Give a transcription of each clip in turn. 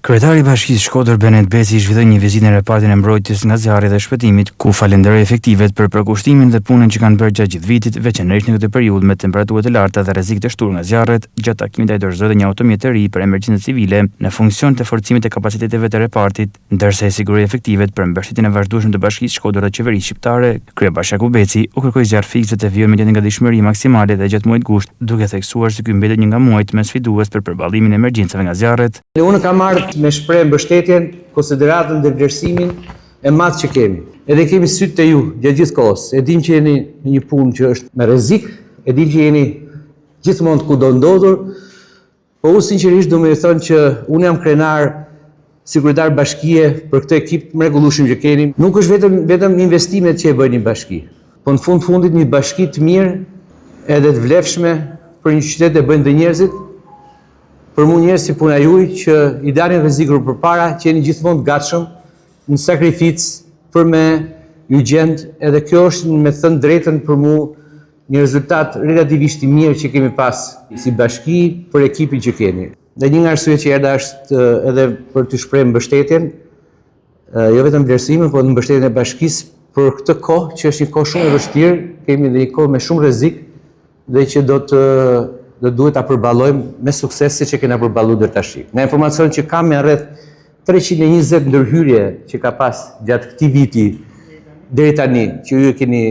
Kryetari i Bashkisë Shkodër Benet Beci zhvilloi një vizitë në repartin e mbrojtjes nga zjarri dhe shpëtimit, ku falenderoi efektivet për përkushtimin dhe punën që kanë bërë gjatë gjithë vitit, veçanërisht në këtë periudhë me temperatura të larta dhe rrezik të shtuar nga zjarret. Gjatë takimit ai dorëzoi një automjet të ri për emergjencë civile në funksion të forcimit të kapaciteteve të repartit, ndërsa i siguroi efektivet për mbështetjen e vazhdueshme të Bashkisë Shkodër dhe qeverisë shqiptare. Kryebashkiaku Beci u kërkoi zjarrfikësve të vijojnë me një gatishmëri maksimale dhe gjatë muajit gusht, duke theksuar se ky mbetet një nga muajt më sfidues për përballimin e emergjencave nga zjarret. Unë kam marrë me shpreh mbështetjen, konsideratën dhe vlerësimin e madh që kemi. Edhe kemi sytë të ju gjatë gjithë kohës. E dim që jeni në një punë që është me rrezik, e dim që jeni gjithmonë kudo ndodhur, po unë sinqerisht do më thënë që unë jam krenar si kryetar bashkie për këtë ekip të mrekullueshëm që keni. Nuk është vetëm investimet që e bëjnë një bashki, po në fundit një bashki të mirë edhe të vlefshme për një qytet e bëjnë dhe njerëzit. Për mu njerëz si puna juaj që i dalin rrezikur përpara, që jeni gjithmonë të gatshëm në sakrificë për me ju gjend, edhe kjo është me thënë drejtën për mu një rezultat relativisht i mirë që kemi pas si bashki për ekipin që keni. Dhe një nga arsyet që erdha është edhe për të shprehur mbështetjen, jo vetëm vlerësimin, por mbështetjen e bashkisë për këtë kohë që është një kohë shumë e vështirë, kemi dhe një kohë me shumë rrezik dhe që do duhet ta përballojmë me sukses siç e kena përballuar deri tash. Nga informacion që kam me rreth 320 ndërhyrje që ka pas gjatë këtij viti deri tani, që ju e keni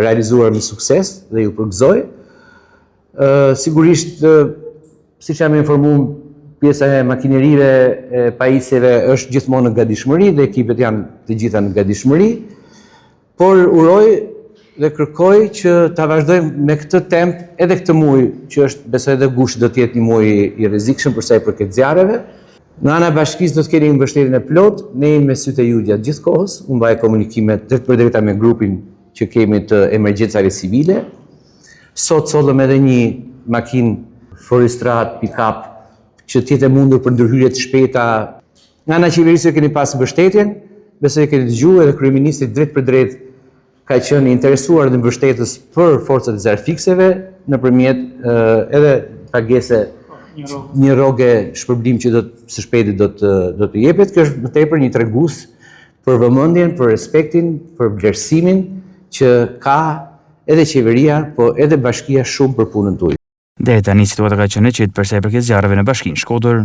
realizuar me sukses dhe ju përgëzoj. Sigurisht, siç jam informuar, pjesa e makinerive e pajisjeve është gjithmonë në gatishmëri dhe ekipet janë të gjitha në gatishmëri, por uroj dhe kërkoj që ta vazhdojmë me këtë temp edhe këtë muaj, që është besoj edhe gushti do të jetë një muaj i rrezikshëm për sa i përket zjarreve. Në ana e bashkisë do të keni mbështetjen e plot, ne jemi me sytë e ju gjatë gjithë kohës, unë mbaj komunikime drejt për drejta me grupin që kemi të emergjencave civile. Sot sollëm edhe një makinë forestrat pick-up që të jetë e mundur për ndërhyrje të shpejta. Nga ana e qeverisë keni pas mbështetjen, besoj keni dëgjuar edhe kryeministri drejt për drejt ka qenë interesuar dhe mbështetës për forcat e zjarrfikseve nëpërmjet edhe pagese një rroge shpërblim që së shpejti do të jepet. Kjo është më tepër një tregues për vëmendjen, për respektin, për vlerësimin që ka edhe qeveria, po edhe bashkia shumë për punën tuaj. Deri tani situata ka qenë e qetë për sa i përket zjarreve në Bashkinë Shkodër.